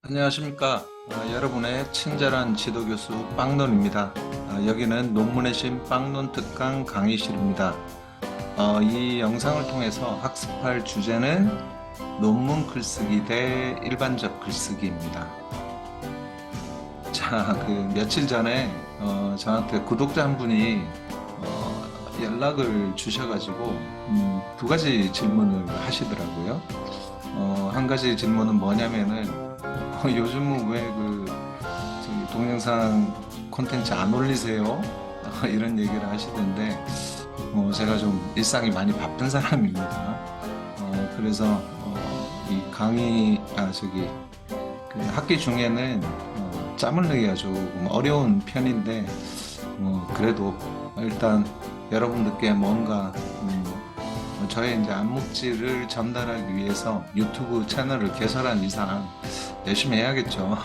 안녕하십니까. 여러분의 친절한 지도교수 빵론입니다. 여기는 논문의 신 빵론 특강 강의실입니다. 이 영상을 통해서 학습할 주제는 논문 글쓰기 대 일반적 글쓰기입니다. 자, 며칠 전에 저한테 구독자 한 분이 연락을 주셔가지고 두 가지 질문을 하시더라고요. 한 가지 질문은 뭐냐면은 요즘은 왜 저기 동영상 콘텐츠 안 올리세요? 이런 얘기를 하시던데 제가 좀 일상이 많이 바쁜 사람입니다. 그래서 이 강의 학기 중에는 짬을 내기가 조금 어려운 편인데 그래도 일단 여러분들께 뭔가 저의 이제 안목질을 전달하기 위해서 유튜브 채널을 개설한 이상 열심히 해야겠죠.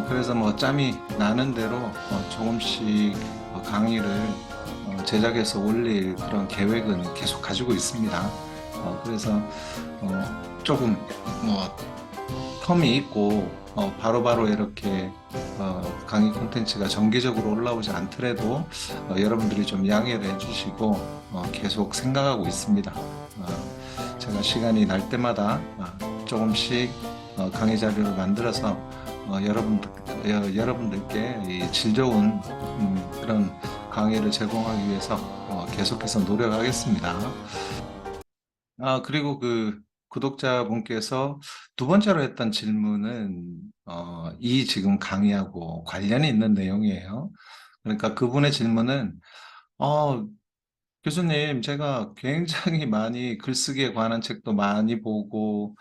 그래서 뭐 짬이 나는 대로 조금씩 강의를 제작해서 올릴 그런 계획은 계속 가지고 있습니다. 그래서 조금 뭐 텀이 있고 바로바로 이렇게 강의 콘텐츠가 정기적으로 올라오지 않더라도 여러분들이 좀 양해를 해주시고 계속 생각하고 있습니다. 제가 시간이 날 때마다 조금씩 강의 자료를 만들어서 여러분들께 이 질 좋은 그런 강의를 제공하기 위해서 계속해서 노력하겠습니다. 그리고 구독자분께서 두 번째로 했던 질문은 이 지금 강의하고 관련이 있는 내용이에요. 그러니까 그분의 질문은 교수님, 제가 굉장히 많이 글쓰기에 관한 책도 많이 보고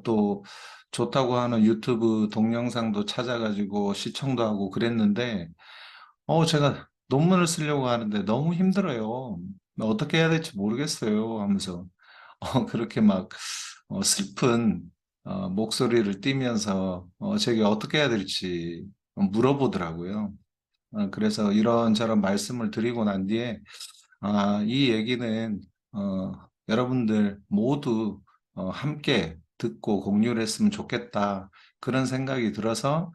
또 좋다고 하는 유튜브 동영상도 찾아가지고 시청도 하고 그랬는데 제가 논문을 쓰려고 하는데 너무 힘들어요. 어떻게 해야 될지 모르겠어요 하면서 그렇게 막 슬픈 목소리를 띠면서 제게 어떻게 해야 될지 물어보더라고요. 그래서 이런저런 말씀을 드리고 난 뒤에 이 얘기는 여러분들 모두 함께 듣고 공유를 했으면 좋겠다. 그런 생각이 들어서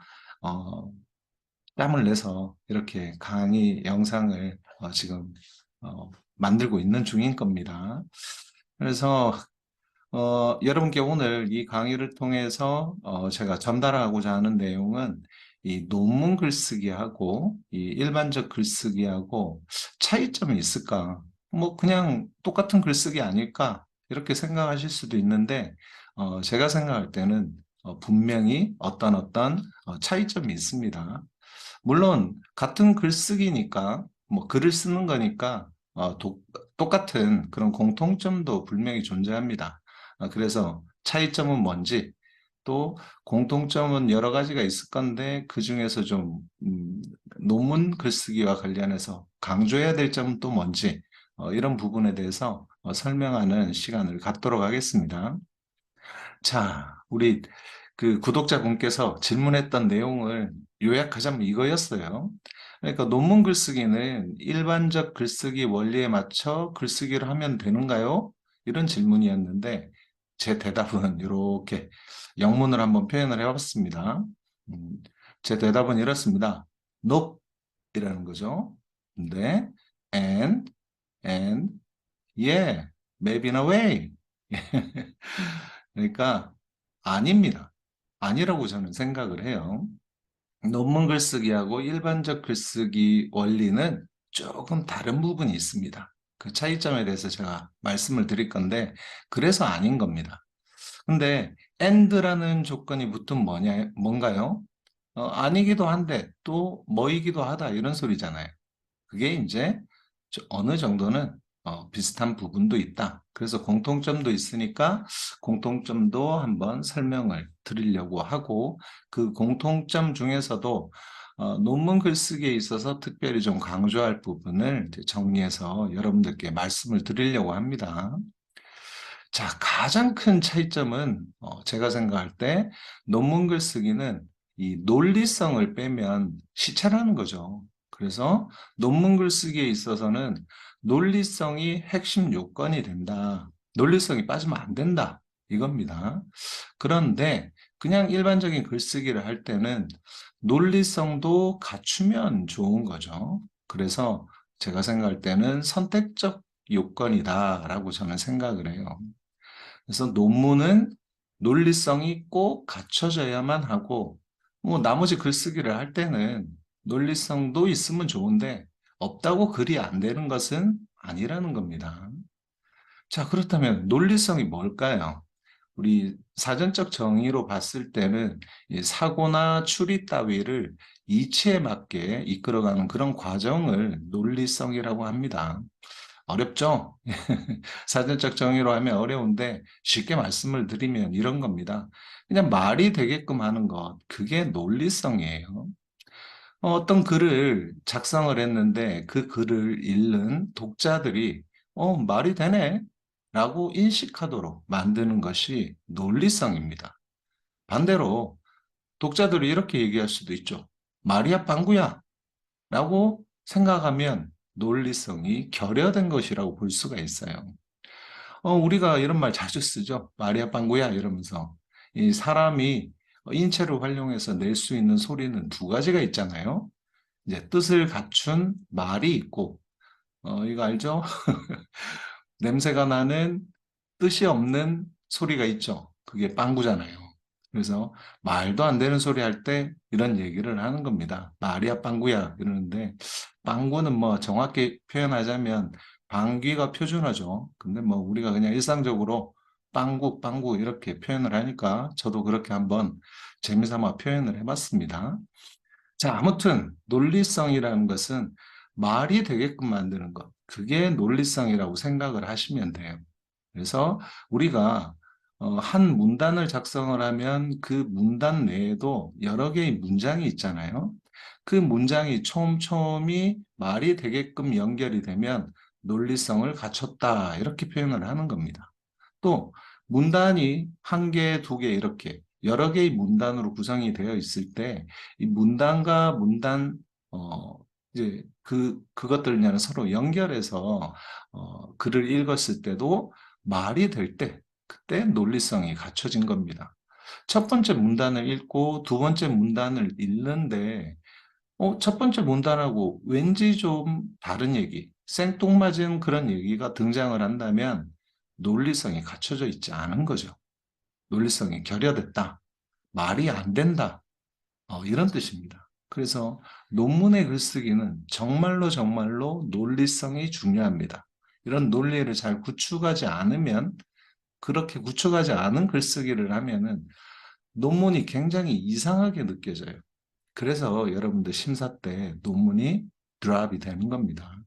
땀을 내서 이렇게 강의 영상을 지금 만들고 있는 중인 겁니다. 그래서 여러분께 오늘 이 강의를 통해서 제가 전달하고자 하는 내용은 이 논문 글쓰기하고 이 일반적 글쓰기하고 차이점이 있을까? 뭐 그냥 똑같은 글쓰기 아닐까? 이렇게 생각하실 수도 있는데 제가 생각할 때는 분명히 어떤 차이점이 있습니다. 물론 같은 글쓰기니까 뭐 글을 쓰는 거니까 똑같은 그런 공통점도 분명히 존재합니다. 그래서 차이점은 뭔지 또 공통점은 여러 가지가 있을 건데 그 중에서 좀 논문 글쓰기와 관련해서 강조해야 될 점은 또 뭔지 이런 부분에 대해서 설명하는 시간을 갖도록 하겠습니다. 자, 우리 구독자분께서 질문했던 내용을 요약하자면 이거였어요. 그러니까 논문 글쓰기는 일반적 글쓰기 원리에 맞춰 글쓰기를 하면 되는가요? 이런 질문이었는데 제 대답은 이렇게 영문을 한번 표현을 해봤습니다. 음, 제 대답은 이렇습니다. Nope 이라는 거죠. 근데 and yeah, maybe in a way. 그러니까 아닙니다. 아니라고 저는 생각을 해요. 논문 글쓰기하고 일반적 글쓰기 원리는 조금 다른 부분이 있습니다. 그 차이점에 대해서 제가 말씀을 드릴 건데 그래서 아닌 겁니다. 근데 and라는 조건이 붙으면 뭔가요? 아니기도 한데 또 뭐이기도 하다 이런 소리잖아요. 그게 이제 어느 정도는 비슷한 부분도 있다. 그래서 공통점도 있으니까 공통점도 한번 설명을 드리려고 하고 그 공통점 중에서도 논문 글쓰기에 있어서 특별히 좀 강조할 부분을 이제 정리해서 여러분들께 말씀을 드리려고 합니다. 자, 가장 큰 차이점은 제가 생각할 때 논문 글쓰기는 이 논리성을 빼면 시체라는 거죠. 그래서 논문 글쓰기에 있어서는 논리성이 핵심 요건이 된다. 논리성이 빠지면 안 된다. 이겁니다. 그런데 그냥 일반적인 글쓰기를 할 때는 논리성도 갖추면 좋은 거죠. 그래서 제가 생각할 때는 선택적 요건이다라고 저는 생각을 해요. 그래서 논문은 논리성이 꼭 갖춰져야만 하고, 뭐 나머지 글쓰기를 할 때는 논리성도 있으면 좋은데 없다고 글이 안 되는 것은 아니라는 겁니다. 자, 그렇다면 논리성이 뭘까요? 우리 사전적 정의로 봤을 때는 이 사고나 추리 따위를 이치에 맞게 이끌어가는 그런 과정을 논리성이라고 합니다. 어렵죠? 사전적 정의로 하면 어려운데 쉽게 말씀을 드리면 이런 겁니다. 그냥 말이 되게끔 하는 것, 그게 논리성이에요. 어떤 글을 작성을 했는데 그 글을 읽는 독자들이 말이 되네 라고 인식하도록 만드는 것이 논리성입니다. 반대로 독자들이 이렇게 얘기할 수도 있죠. 말이야 빵구야 라고 생각하면 논리성이 결여된 것이라고 볼 수가 있어요. 우리가 이런 말 자주 쓰죠. 말이야 빵구야 이러면서. 이 사람이 인체를 활용해서 낼 수 있는 소리는 두 가지가 있잖아요. 이제 뜻을 갖춘 말이 있고, 이거 알죠? 냄새가 나는 뜻이 없는 소리가 있죠. 그게 빵구잖아요. 그래서 말도 안 되는 소리 할 때 이런 얘기를 하는 겁니다. 말이야 빵구야 이러는데 빵구는 뭐 정확히 표현하자면 방귀가 표준어죠. 근데 뭐 우리가 그냥 일상적으로 빵구 빵구 이렇게 표현을 하니까 저도 그렇게 한번 재미삼아 표현을 해봤습니다. 자, 아무튼 논리성이라는 것은 말이 되게끔 만드는 것. 그게 논리성이라고 생각을 하시면 돼요. 그래서 우리가 한 문단을 작성을 하면 그 문단 내에도 여러 개의 문장이 있잖아요. 그 문장이 촘촘히 말이 되게끔 연결이 되면 논리성을 갖췄다. 이렇게 표현을 하는 겁니다. 또 문단이 한 개, 두 개 이렇게 여러 개의 문단으로 구성이 되어 있을 때 이 문단과 문단 이제 그것들을 그냥 서로 연결해서 글을 읽었을 때도 말이 될 때 그때 논리성이 갖춰진 겁니다. 첫 번째 문단을 읽고 두 번째 문단을 읽는데 첫 번째 문단하고 왠지 좀 다른 얘기, 생뚱맞은 그런 얘기가 등장을 한다면 논리성이 갖춰져 있지 않은 거죠. 논리성이 결여됐다. 말이 안 된다. 이런 뜻입니다. 그래서 논문의 글쓰기는 정말로 정말로 논리성이 중요합니다. 이런 논리를 잘 구축하지 않으면 그렇게 구축하지 않은 글쓰기를 하면은 논문이 굉장히 이상하게 느껴져요. 그래서 여러분들 심사 때 논문이 드랍이 되는 겁니다.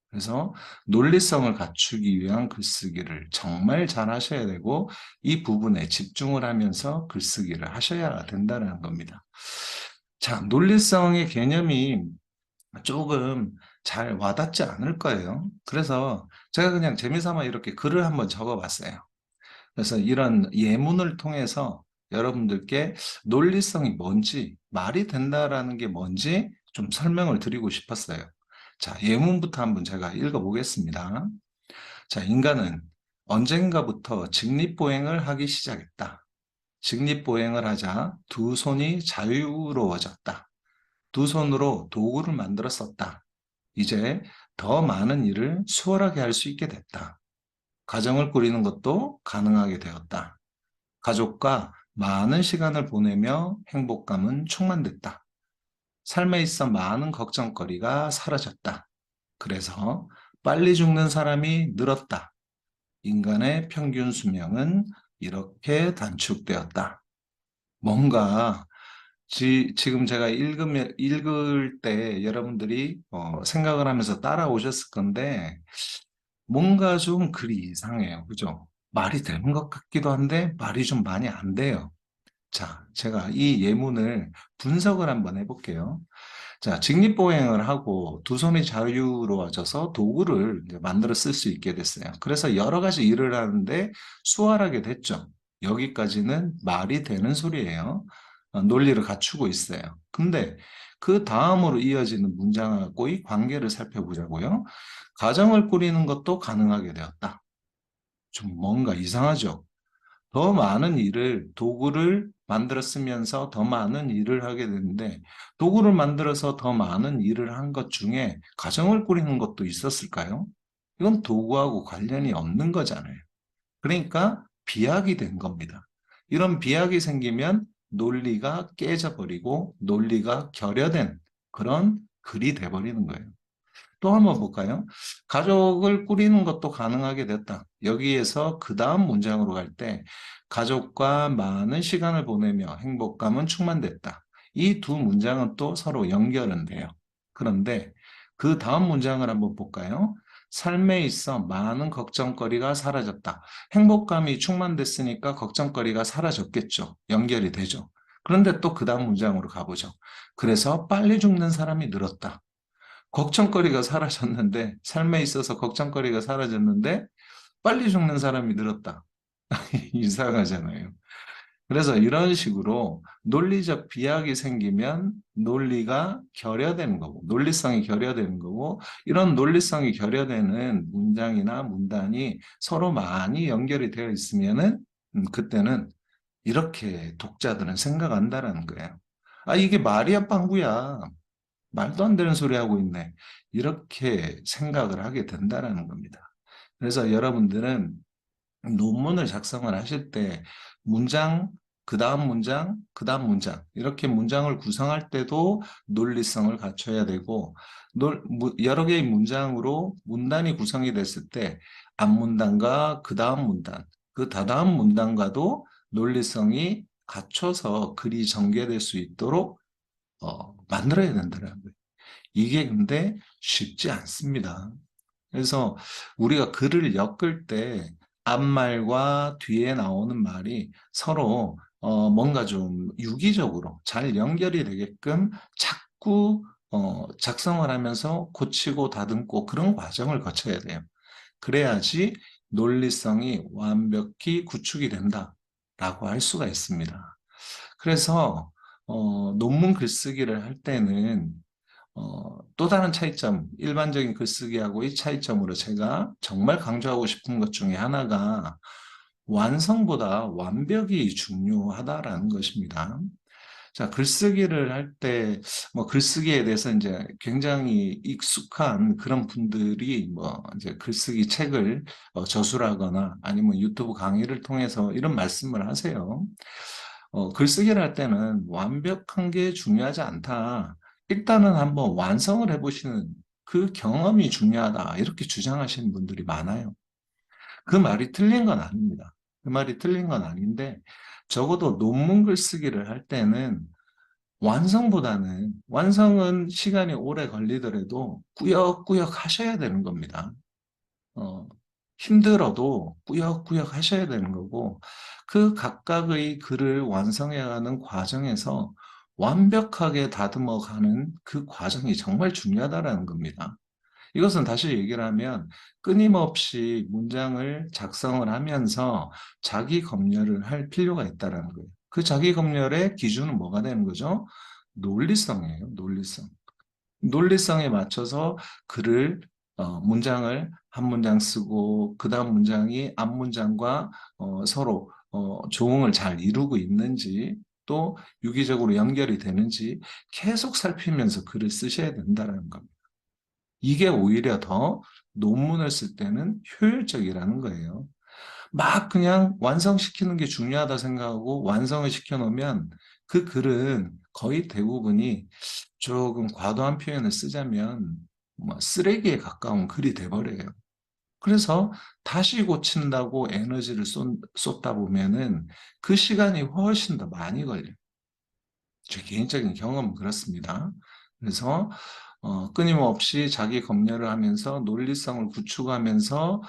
그래서 논리성을 갖추기 위한 글쓰기를 정말 잘 하셔야 되고 이 부분에 집중을 하면서 글쓰기를 하셔야 된다는 겁니다. 자, 논리성의 개념이 조금 잘 와닿지 않을 거예요. 그래서 제가 그냥 재미삼아 이렇게 글을 한번 적어봤어요. 그래서 이런 예문을 통해서 여러분들께 논리성이 뭔지, 말이 된다라는 게 뭔지 좀 설명을 드리고 싶었어요. 자, 예문부터 한번 제가 읽어보겠습니다. 자, 인간은 언젠가부터 직립보행을 하기 시작했다. 직립보행을 하자 두 손이 자유로워졌다. 두 손으로 도구를 만들어 썼다. 이제 더 많은 일을 수월하게 할 수 있게 됐다. 가정을 꾸리는 것도 가능하게 되었다. 가족과 많은 시간을 보내며 행복감은 충만됐다. 삶에 있어 많은 걱정거리가 사라졌다. 그래서 빨리 죽는 사람이 늘었다. 인간의 평균 수명은 이렇게 단축되었다. 뭔가 지금 제가 읽을 때 여러분들이 생각을 하면서 따라오셨을 건데 뭔가 좀 글이 이상해요. 그죠? 말이 되는 것 같기도 한데 말이 좀 많이 안 돼요. 자, 제가 이 예문을 분석을 한번 해볼게요. 자, 직립보행을 하고 두 손이 자유로워져서 도구를 이제 만들어 쓸 수 있게 됐어요. 그래서 여러 가지 일을 하는데 수월하게 됐죠. 여기까지는 말이 되는 소리예요. 논리를 갖추고 있어요. 근데 그 다음으로 이어지는 문장하고의 관계를 살펴보자고요. 가정을 꾸리는 것도 가능하게 되었다. 좀 뭔가 이상하죠? 더 많은 일을, 도구를 만들어 쓰면서 더 많은 일을 하게 되는데, 도구를 만들어서 더 많은 일을 한 것 중에 가정을 꾸리는 것도 있었을까요? 이건 도구하고 관련이 없는 거잖아요. 그러니까 비약이 된 겁니다. 이런 비약이 생기면 논리가 깨져버리고 논리가 결여된 그런 글이 돼버리는 거예요. 또 한번 볼까요? 가족을 꾸리는 것도 가능하게 됐다. 여기에서 그 다음 문장으로 갈 때 가족과 많은 시간을 보내며 행복감은 충만됐다. 이 두 문장은 또 서로 연결은 돼요. 그런데 그 다음 문장을 한번 볼까요? 삶에 있어 많은 걱정거리가 사라졌다. 행복감이 충만됐으니까 걱정거리가 사라졌겠죠. 연결이 되죠. 그런데 또 그 다음 문장으로 가보죠. 그래서 빨리 죽는 사람이 늘었다. 걱정거리가 사라졌는데, 삶에 있어서 걱정거리가 사라졌는데, 빨리 죽는 사람이 늘었다. 이상하잖아요. 그래서 이런 식으로 논리적 비약이 생기면 논리가 결여되는 거고, 논리성이 결여되는 거고, 이런 논리성이 결여되는 문장이나 문단이 서로 많이 연결이 되어 있으면은, 그때는 이렇게 독자들은 생각한다라는 거예요. 아, 이게 말이야, 빵구야. 말도 안 되는 소리 하고 있네. 이렇게 생각을 하게 된다라는 겁니다. 그래서 여러분들은 논문을 작성을 하실 때 문장, 그 다음 문장, 그 다음 문장 이렇게 문장을 구성할 때도 논리성을 갖춰야 되고 여러 개의 문장으로 문단이 구성이 됐을 때 앞문단과 그 다음 문단, 그 다다음 문단과도 논리성이 갖춰서 글이 전개될 수 있도록 만들어야 된다는 거예요. 이게 근데 쉽지 않습니다. 그래서 우리가 글을 엮을 때 앞말과 뒤에 나오는 말이 서로 뭔가 좀 유기적으로 잘 연결이 되게끔 자꾸 작성을 하면서 고치고 다듬고 그런 과정을 거쳐야 돼요. 그래야지 논리성이 완벽히 구축이 된다라고 할 수가 있습니다. 그래서 논문 글쓰기를 할 때는 또 다른 차이점, 일반적인 글쓰기하고의 차이점으로 제가 정말 강조하고 싶은 것 중에 하나가 완성보다 완벽이 중요하다라는 것입니다. 자, 글쓰기를 할 때, 글쓰기에 대해서 이제 굉장히 익숙한 그런 분들이 이제 글쓰기 책을 저술하거나 아니면 유튜브 강의를 통해서 이런 말씀을 하세요. 글쓰기를 할 때는 완벽한 게 중요하지 않다. 일단은 한번 완성을 해보시는 그 경험이 중요하다. 이렇게 주장하시는 분들이 많아요. 그 말이 틀린 건 아닙니다. 그 말이 틀린 건 아닌데, 적어도 논문 글쓰기를 할 때는 완성은 시간이 오래 걸리더라도 꾸역꾸역 하셔야 되는 겁니다. 어, 힘들어도 꾸역꾸역 하셔야 되는 거고, 그 각각의 글을 완성해가는 과정에서 완벽하게 다듬어가는 그 과정이 정말 중요하다는 겁니다. 이것은 다시 얘기를 하면 끊임없이 문장을 작성을 하면서 자기 검열을 할 필요가 있다는 거예요. 그 자기 검열의 기준은 뭐가 되는 거죠? 논리성이에요, 논리성. 논리성에 맞춰서 글을 문장을 한 문장 쓰고 그 다음 문장이 앞 문장과 서로 조응을 잘 이루고 있는지 또 유기적으로 연결이 되는지 계속 살피면서 글을 쓰셔야 된다는 겁니다. 이게 오히려 더 논문을 쓸 때는 효율적이라는 거예요. 막 그냥 완성시키는 게 중요하다 생각하고 완성을 시켜놓으면 그 글은 거의 대부분이 조금 과도한 표현을 쓰자면 쓰레기에 가까운 글이 돼버려요. 그래서 다시 고친다고 에너지를 쏟다 보면은 그 시간이 훨씬 더 많이 걸려요. 제 개인적인 경험은 그렇습니다. 그래서 끊임없이 자기 검열을 하면서 논리성을 구축하면서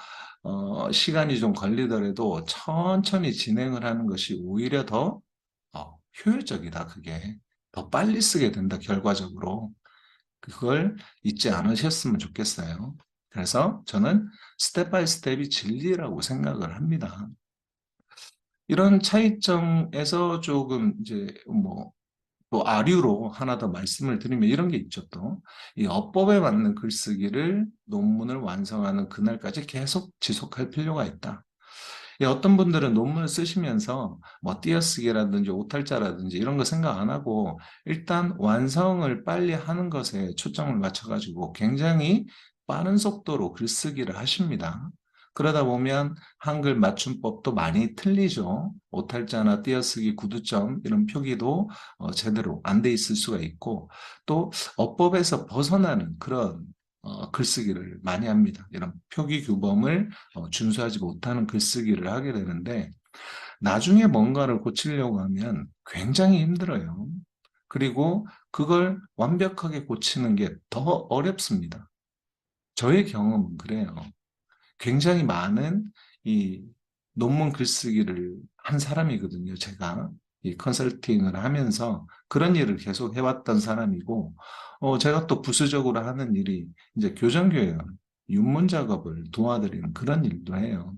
시간이 좀 걸리더라도 천천히 진행을 하는 것이 오히려 더 효율적이다. 그게 더 빨리 쓰게 된다. 결과적으로 그걸 잊지 않으셨으면 좋겠어요. 그래서 저는 스텝 바이 스텝이 진리라고 생각을 합니다. 이런 차이점에서 조금 이제 또 아류로 하나 더 말씀을 드리면 이런 게 있죠. 또 이 어법에 맞는 글쓰기를 논문을 완성하는 그날까지 계속 지속할 필요가 있다. 어떤 분들은 논문을 쓰시면서 뭐 띄어쓰기라든지 오탈자라든지 이런 거 생각 안 하고 일단 완성을 빨리 하는 것에 초점을 맞춰가지고 굉장히 빠른 속도로 글쓰기를 하십니다. 그러다 보면 한글 맞춤법도 많이 틀리죠. 오탈자나 띄어쓰기 구두점 이런 표기도 제대로 안 돼 있을 수가 있고 또 어법에서 벗어나는 그런 글쓰기를 많이 합니다. 이런 표기 규범을 준수하지 못하는 글쓰기를 하게 되는데 나중에 뭔가를 고치려고 하면 굉장히 힘들어요. 그리고 그걸 완벽하게 고치는 게 더 어렵습니다. 저의 경험은 그래요. 굉장히 많은 이 논문 글쓰기를 한 사람이거든요. 제가 이 컨설팅을 하면서 그런 일을 계속 해왔던 사람이고, 제가 또 부수적으로 하는 일이 이제 교정교양, 윤문 작업을 도와드리는 그런 일도 해요.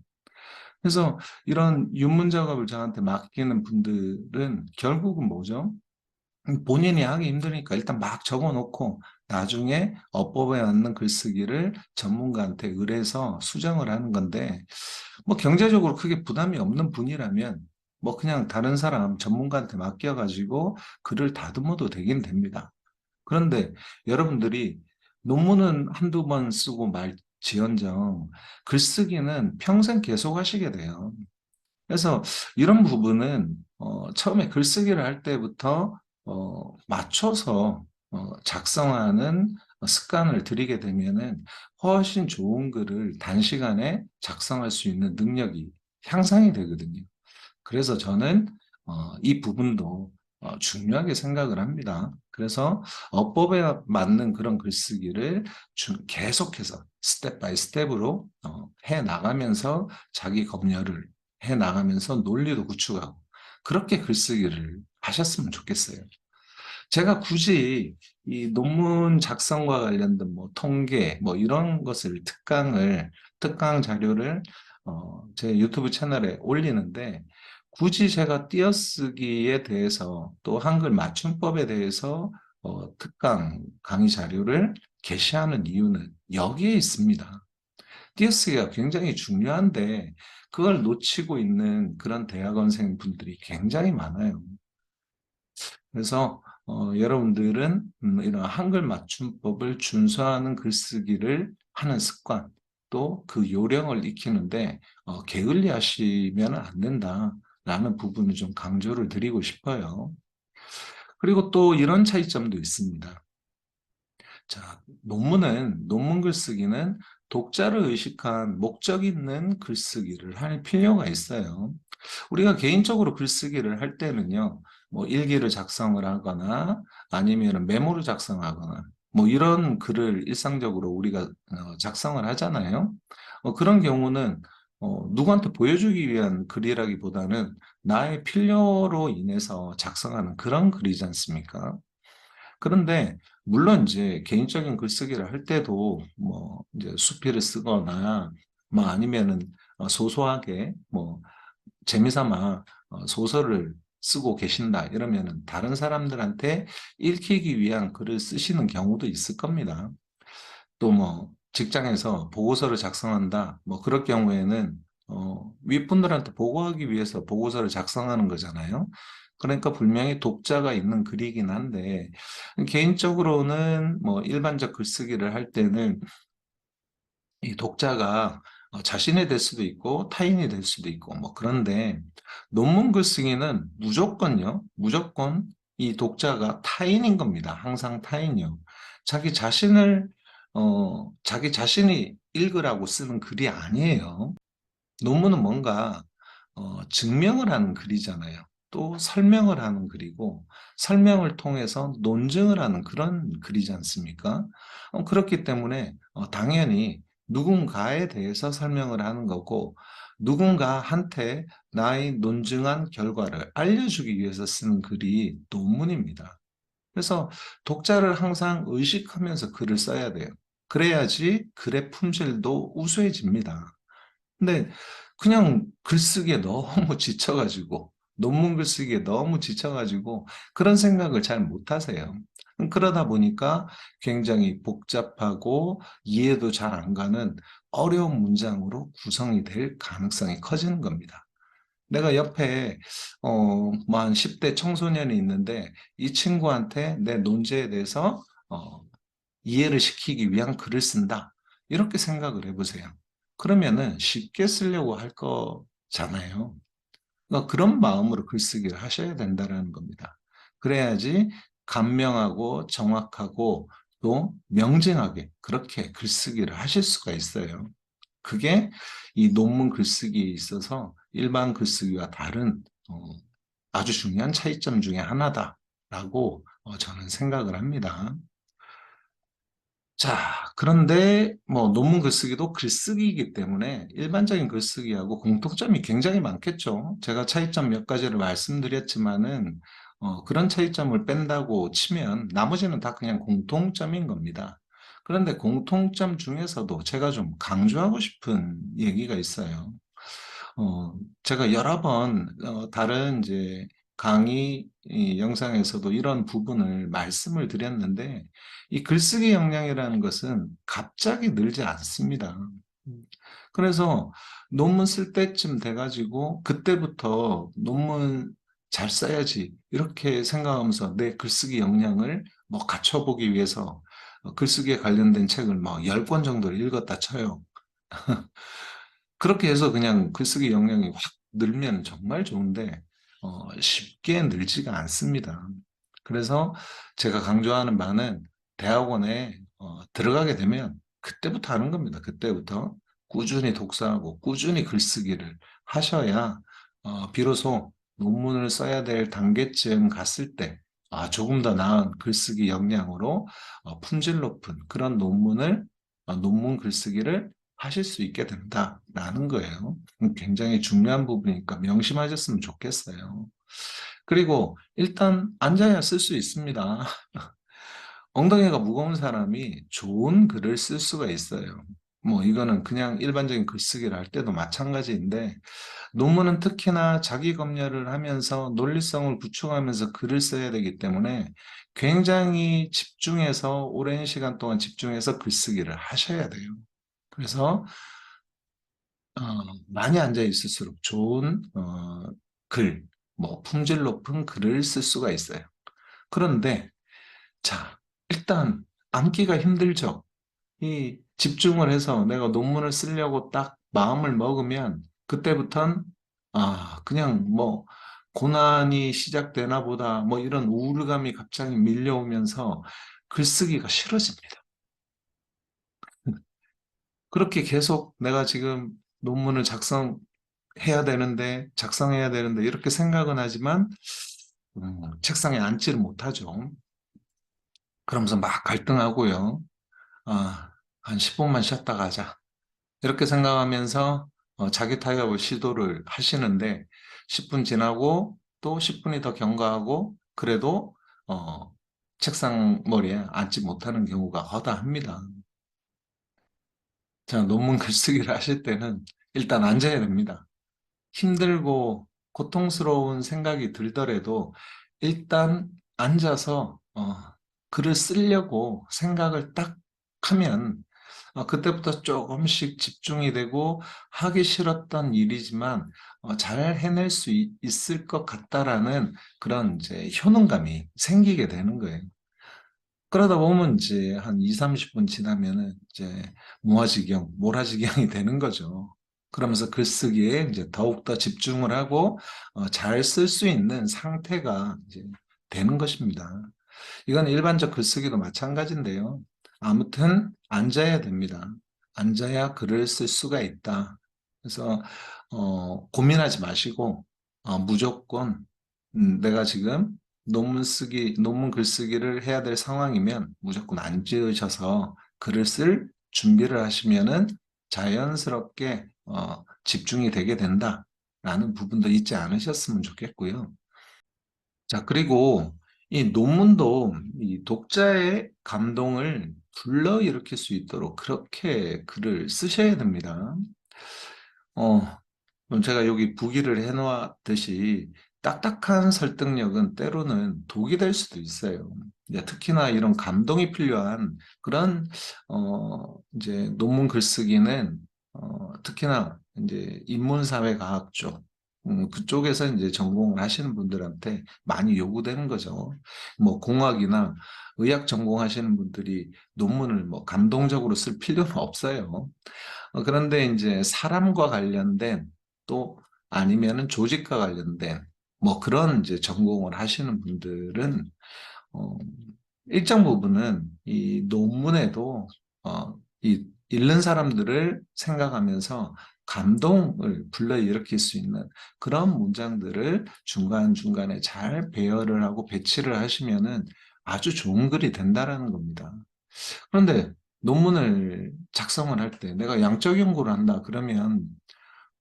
그래서 이런 윤문 작업을 저한테 맡기는 분들은 결국은 뭐죠? 본인이 하기 힘드니까 일단 막 적어놓고 나중에 어법에 맞는 글쓰기를 전문가한테 의뢰해서 수정을 하는 건데 뭐 경제적으로 크게 부담이 없는 분이라면 뭐 그냥 다른 사람 전문가한테 맡겨가지고 글을 다듬어도 되긴 됩니다. 그런데 여러분들이 논문은 한두 번 쓰고 말지언정 글쓰기는 평생 계속 하시게 돼요. 그래서 이런 부분은 처음에 글쓰기를 할 때부터 맞춰서 작성하는 습관을 들이게 되면은 훨씬 좋은 글을 단시간에 작성할 수 있는 능력이 향상이 되거든요. 그래서 저는 이 부분도 중요하게 생각을 합니다. 그래서 어법에 맞는 그런 글쓰기를 계속해서 스텝 바이 스텝으로 해 나가면서 자기 검열을 해 나가면서 논리도 구축하고 그렇게 글쓰기를 하셨으면 좋겠어요. 제가 굳이 이 논문 작성과 관련된 뭐 통계 뭐 이런 것을 특강 자료를 제 유튜브 채널에 올리는데 굳이 제가 띄어쓰기에 대해서 또 한글 맞춤법에 대해서 특강 강의 자료를 게시하는 이유는 여기에 있습니다. 띄어쓰기가 굉장히 중요한데 그걸 놓치고 있는 그런 대학원생 분들이 굉장히 많아요. 그래서 여러분들은 이런 한글 맞춤법을 준수하는 글쓰기를 하는 습관, 또 그 요령을 익히는데 게을리하시면 안 된다라는 부분을 좀 강조를 드리고 싶어요. 그리고 또 이런 차이점도 있습니다. 자, 논문 글쓰기는 독자를 의식한 목적 있는 글쓰기를 할 필요가 있어요. 우리가 개인적으로 글쓰기를 할 때는요, 뭐 일기를 작성을 하거나 아니면 메모를 작성하거나 뭐 이런 글을 일상적으로 우리가 작성을 하잖아요. 그런 경우는 누구한테 보여주기 위한 글이라기보다는 나의 필요로 인해서 작성하는 그런 글이지 않습니까? 그런데 물론 이제 개인적인 글쓰기를 할 때도 뭐 이제 수필을 쓰거나 뭐 아니면은 소소하게 뭐 재미삼아 소설을 쓰고 계신다 이러면은 다른 사람들한테 읽히기 위한 글을 쓰시는 경우도 있을 겁니다. 또 뭐 직장에서 보고서를 작성한다 뭐 그럴 경우에는 윗분들한테 보고하기 위해서 보고서를 작성하는 거잖아요. 그러니까 분명히 독자가 있는 글이긴 한데 개인적으로는 뭐 일반적 글쓰기를 할 때는 이 독자가 자신이 될 수도 있고 타인이 될 수도 있고 뭐 그런데 논문 글쓰기는 무조건요. 무조건 이 독자가 타인인 겁니다. 항상 타인이요. 자기 자신이 읽으라고 쓰는 글이 아니에요. 논문은 뭔가 증명을 하는 글이잖아요. 또 설명을 하는 글이고 설명을 통해서 논증을 하는 그런 글이지 않습니까? 그렇기 때문에 당연히 누군가에 대해서 설명을 하는 거고 누군가한테 나의 논증한 결과를 알려주기 위해서 쓰는 글이 논문입니다. 그래서 독자를 항상 의식하면서 글을 써야 돼요. 그래야지 글의 품질도 우수해집니다. 근데 그냥 글쓰기에 너무 지쳐가지고 논문 글쓰기에 너무 지쳐가지고 그런 생각을 잘 못하세요. 그러다 보니까 굉장히 복잡하고 이해도 잘 안 가는 어려운 문장으로 구성이 될 가능성이 커지는 겁니다. 내가 옆에 뭐한 10대 청소년이 있는데 이 친구한테 내 논제에 대해서 이해를 시키기 위한 글을 쓴다. 이렇게 생각을 해보세요. 그러면은 쉽게 쓰려고 할 거잖아요. 그러니까 그런 마음으로 글쓰기를 하셔야 된다는 겁니다. 그래야지 간명하고 정확하고 또 명징하게 그렇게 글쓰기를 하실 수가 있어요. 그게 이 논문 글쓰기에 있어서 일반 글쓰기와 다른 아주 중요한 차이점 중에 하나다라고 저는 생각을 합니다. 자, 그런데 뭐 논문 글쓰기도 글쓰기이기 때문에 일반적인 글쓰기하고 공통점이 굉장히 많겠죠. 제가 차이점 몇 가지를 말씀드렸지만은 그런 차이점을 뺀다고 치면 나머지는 다 그냥 공통점인 겁니다. 그런데 공통점 중에서도 제가 좀 강조하고 싶은 얘기가 있어요. 제가 여러 번 다른 이제 강의 이 영상에서도 이런 부분을 말씀을 드렸는데 이 글쓰기 역량이라는 것은 갑자기 늘지 않습니다. 음. 그래서 논문 쓸 때쯤 돼가지고 그때부터 논문 잘 써야지 이렇게 생각하면서 내 글쓰기 역량을 뭐 갖춰보기 위해서 글쓰기에 관련된 책을 뭐 10권 정도를 읽었다 쳐요. 그렇게 해서 그냥 글쓰기 역량이 확 늘면 정말 좋은데 쉽게 늘지가 않습니다. 그래서 제가 강조하는 바는 대학원에 들어가게 되면 그때부터 하는 겁니다. 그때부터 꾸준히 독서하고 꾸준히 글쓰기를 하셔야 비로소 논문을 써야 될 단계쯤 갔을 때 조금 더 나은 글쓰기 역량으로 품질 높은 그런 논문 글쓰기를 하실 수 있게 된다라는 거예요. 굉장히 중요한 부분이니까 명심하셨으면 좋겠어요. 그리고 일단 앉아야 쓸 수 있습니다. 엉덩이가 무거운 사람이 좋은 글을 쓸 수가 있어요. 뭐 이거는 그냥 일반적인 글쓰기를 할 때도 마찬가지인데 논문은 특히나 자기 검열을 하면서 논리성을 구축하면서 글을 써야 되기 때문에 굉장히 집중해서 오랜 시간 동안 집중해서 글쓰기를 하셔야 돼요. 그래서 어, 많이 앉아 있을수록 좋은 글, 뭐 품질 높은 글을 쓸 수가 있어요. 그런데 자, 일단 앉기가 힘들죠. 이 집중을 해서 내가 논문을 쓰려고 딱 마음을 먹으면 그때부턴 그냥 뭐 고난이 시작되나 보다 뭐 이런 우울감이 갑자기 밀려오면서 글쓰기가 싫어집니다. 그렇게 계속 내가 지금 논문을 작성해야 되는데 이렇게 생각은 하지만 책상에 앉지를 못하죠. 그러면서 막 갈등하고요. 한 10분만 쉬었다 가자. 이렇게 생각하면서 자기 타협을 시도를 하시는데 10분 지나고 또 10분이 더 경과하고 그래도 어, 책상 머리에 앉지 못하는 경우가 허다합니다. 자, 논문 글쓰기를 하실 때는 일단 앉아야 됩니다. 힘들고 고통스러운 생각이 들더라도 일단 앉아서 글을 쓰려고 생각을 딱 하면 그때부터 조금씩 집중이 되고 하기 싫었던 일이지만 잘 해낼 수 있을 것 같다라는 그런 이제 효능감이 생기게 되는 거예요. 그러다 보면 이제 한 2, 30분 지나면은 이제 모라지경이 되는 거죠. 그러면서 글쓰기에 이제 더욱더 집중을 하고 잘 쓸 수 있는 상태가 이제 되는 것입니다. 이건 일반적 글쓰기도 마찬가지인데요. 아무튼 앉아야 됩니다. 앉아야 글을 쓸 수가 있다. 그래서 고민하지 마시고 무조건 내가 지금 논문 글쓰기를 해야 될 상황이면 무조건 앉으셔서 글을 쓸 준비를 하시면은 자연스럽게 집중이 되게 된다라는 부분도 잊지 않으셨으면 좋겠고요. 자, 그리고 이 논문도 이 독자의 감동을 불러일으킬 수 있도록 그렇게 글을 쓰셔야 됩니다. 그럼 제가 여기 부기를 해놓았듯이 딱딱한 설득력은 때로는 독이 될 수도 있어요. 이제 특히나 이런 감동이 필요한 그런 이제 논문 글쓰기는 특히나 이제 인문사회과학 쪽 그쪽에서 이제 전공을 하시는 분들한테 많이 요구되는 거죠. 뭐 공학이나 의학 전공하시는 분들이 논문을 뭐 감동적으로 쓸 필요는 없어요. 그런데 이제 사람과 관련된 또 아니면은 조직과 관련된 뭐 그런 이제 전공을 하시는 분들은 어, 일정 부분은 이 논문에도 이 읽는 사람들을 생각하면서 감동을 불러일으킬 수 있는 그런 문장들을 중간중간에 잘 배열을 하고 배치를 하시면은 아주 좋은 글이 된다라는 겁니다. 그런데 논문을 작성을 할 때 내가 양적 연구를 한다 그러면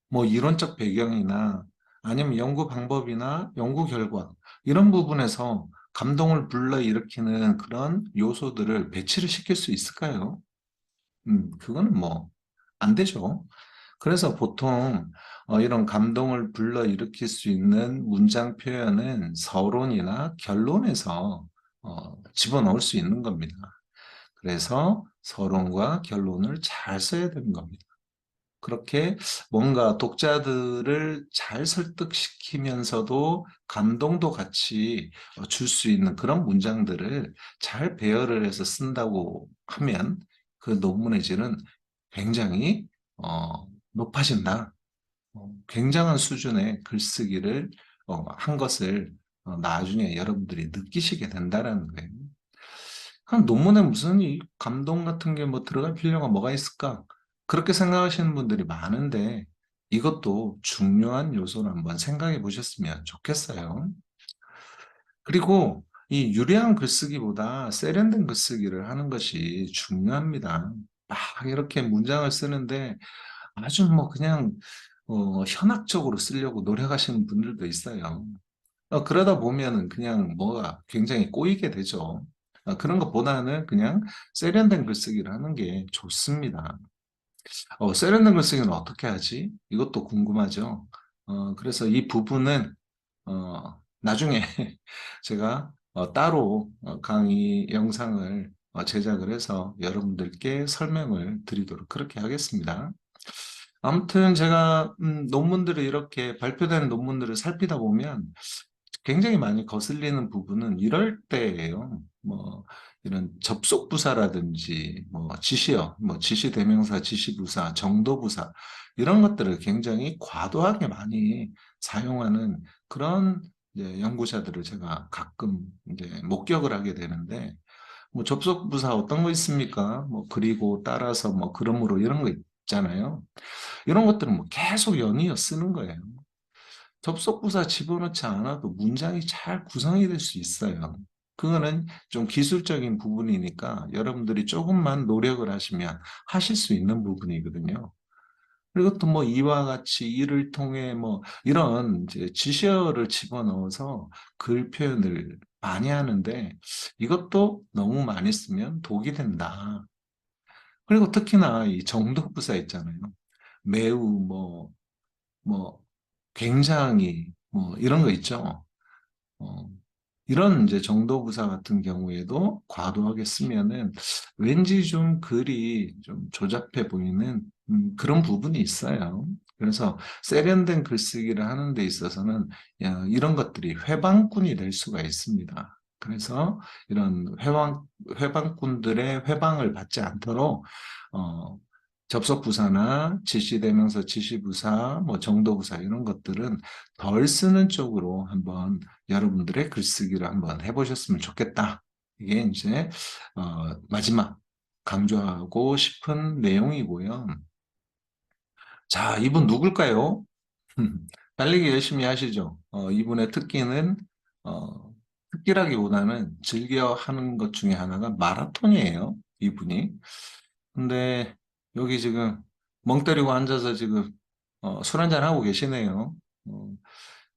뭐 이론적 배경이나 아니면 연구 방법이나 연구 결과 이런 부분에서 감동을 불러일으키는 그런 요소들을 배치를 시킬 수 있을까요? 그거는 뭐 안 되죠. 그래서 보통 이런 감동을 불러일으킬 수 있는 문장 표현은 서론이나 결론에서 집어넣을 수 있는 겁니다. 그래서 서론과 결론을 잘 써야 되는 겁니다. 그렇게 뭔가 독자들을 잘 설득시키면서도 감동도 같이 줄 수 있는 그런 문장들을 잘 배열을 해서 쓴다고 하면 그 논문의 질은 굉장히 높아진다. 굉장한 수준의 글쓰기를 한 것을 나중에 여러분들이 느끼시게 된다는 거예요. 그럼 논문에 무슨 이 감동 같은 게 뭐 들어갈 필요가 뭐가 있을까? 그렇게 생각하시는 분들이 많은데 이것도 중요한 요소를 한번 생각해 보셨으면 좋겠어요. 그리고 이 유려한 글쓰기보다 세련된 글쓰기를 하는 것이 중요합니다. 막 이렇게 문장을 쓰는데 아주 뭐 그냥 현학적으로 쓰려고 노력하시는 분들도 있어요. 그러다 보면은 그냥 뭐가 굉장히 꼬이게 되죠. 그런 것보다는 그냥 세련된 글쓰기를 하는 게 좋습니다. 세련된 글쓰기는 어떻게 하지? 이것도 궁금하죠. 그래서 이 부분은 나중에 제가 따로 강의 영상을 제작을 해서 여러분들께 설명을 드리도록 그렇게 하겠습니다. 아무튼 제가 논문들을 이렇게 발표된 논문들을 살피다 보면 굉장히 많이 거슬리는 부분은 이럴 때예요. 뭐 이런 접속 부사라든지 뭐 지시어, 뭐 지시대명사, 지시부사, 정도부사 이런 것들을 굉장히 과도하게 많이 사용하는 그런 이제 연구자들을 제가 가끔 이제 목격을 하게 되는데 뭐 접속 부사 어떤 거 있습니까? 뭐 그리고 따라서 뭐 그러므로 이런 거 있잖아요. 이런 것들은 뭐 계속 연이어 쓰는 거예요. 접속부사 집어넣지 않아도 문장이 잘 구성이 될 수 있어요. 그거는 좀 기술적인 부분이니까 여러분들이 조금만 노력을 하시면 하실 수 있는 부분이거든요. 그리고 또 뭐 이와 같이 이를 통해 뭐 이런 이제 지시어를 집어넣어서 글 표현을 많이 하는데 이것도 너무 많이 쓰면 독이 된다. 그리고 특히나 이 정독부사 있잖아요. 매우 뭐 굉장히 뭐 이런 거 있죠. 어, 이런 이제 정도부사 같은 경우에도 과도하게 쓰면은 왠지 좀 글이 좀 조잡해 보이는 그런 부분이 있어요. 그래서 세련된 글쓰기를 하는 데 있어서는 이런 것들이 회방꾼이 될 수가 있습니다. 그래서 이런 회방꾼들의 회방을 받지 않도록 어, 접속부사나 지시대명사, 지시부사, 뭐 정도부사 이런 것들은 덜 쓰는 쪽으로 한번 여러분들의 글쓰기를 한번 해보셨으면 좋겠다. 이게 이제 마지막 강조하고 싶은 내용이고요. 자, 이분 누굴까요? 달리기 열심히 하시죠. 이분의 특기는 특기라기보다는 즐겨 하는 것 중에 하나가 마라톤이에요. 이분이. 근데 여기 지금 멍 때리고 앉아서 지금 술 한잔 하고 계시네요.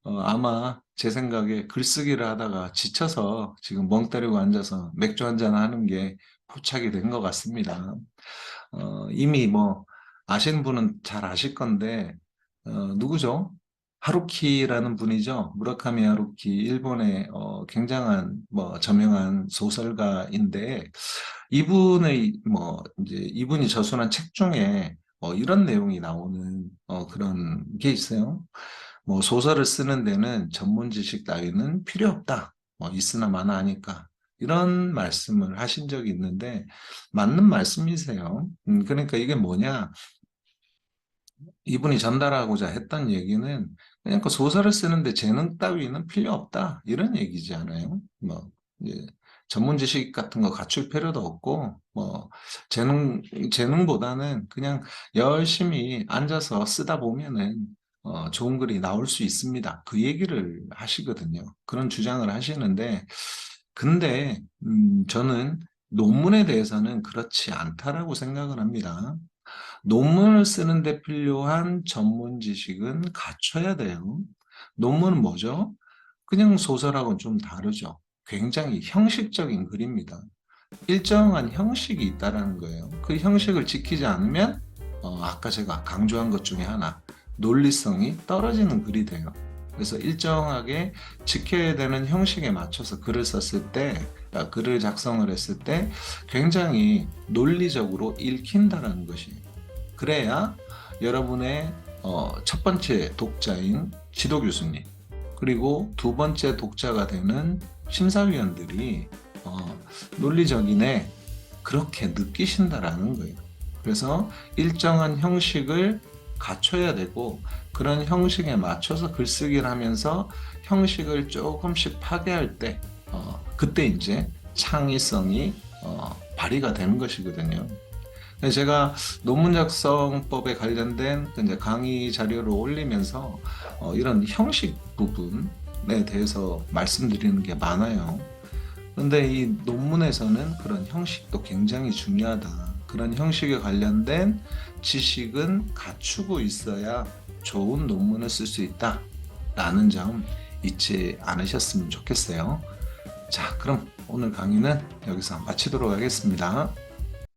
어, 아마 제 생각에 글쓰기를 하다가 지쳐서 지금 멍 때리고 앉아서 맥주 한잔 하는 게 포착이 된 것 같습니다. 이미 뭐 아시는 분은 잘 아실 건데 누구죠? 하루키라는 분이죠. 무라카미 하루키, 일본의 굉장한 저명한 소설가인데 이분의 이제 이분이 저술한 책 중에 이런 내용이 나오는 그런 게 있어요. 소설을 쓰는 데는 전문 지식 따위는 필요 없다. 있으나 마나 하니까. 이런 말씀을 하신 적이 있는데 맞는 말씀이세요. 그러니까 이게 뭐냐? 이분이 전달하고자 했던 얘기는 그냥 그 소설을 쓰는데 재능 따위는 필요 없다. 이런 얘기지 않아요? 이제 전문 지식 같은 거 갖출 필요도 없고, 재능보다는 그냥 열심히 앉아서 쓰다 보면은, 좋은 글이 나올 수 있습니다. 그 얘기를 하시거든요. 그런 주장을 하시는데, 근데, 저는 논문에 대해서는 그렇지 않다라고 생각을 합니다. 논문을 쓰는데 필요한 전문 지식은 갖춰야 돼요. 논문은 뭐죠? 그냥 소설하고는 좀 다르죠. 굉장히 형식적인 글입니다. 일정한 형식이 있다라는 거예요. 그 형식을 지키지 않으면 아까 제가 강조한 것 중에 하나, 논리성이 떨어지는 글이 돼요. 그래서 일정하게 지켜야 되는 형식에 맞춰서 글을 썼을 때, 글을 작성을 했을 때 굉장히 논리적으로 읽힌다라는 것이에요. 그래야 여러분의 첫 번째 독자인 지도 교수님, 그리고 두 번째 독자가 되는 심사위원들이 논리적이네 그렇게 느끼신다라는 거예요. 그래서 일정한 형식을 갖춰야 되고 그런 형식에 맞춰서 글쓰기를 하면서 형식을 조금씩 파괴할 때 그때 이제 창의성이 발휘가 되는 것이거든요. 제가 논문 작성법에 관련된 이제 강의 자료를 올리면서 이런 형식 부분에 대해서 말씀드리는 게 많아요. 그런데 이 논문에서는 그런 형식도 굉장히 중요하다. 그런 형식에 관련된 지식은 갖추고 있어야 좋은 논문을 쓸 수 있다. 라는 점 잊지 않으셨으면 좋겠어요. 자, 그럼 오늘 강의는 여기서 마치도록 하겠습니다.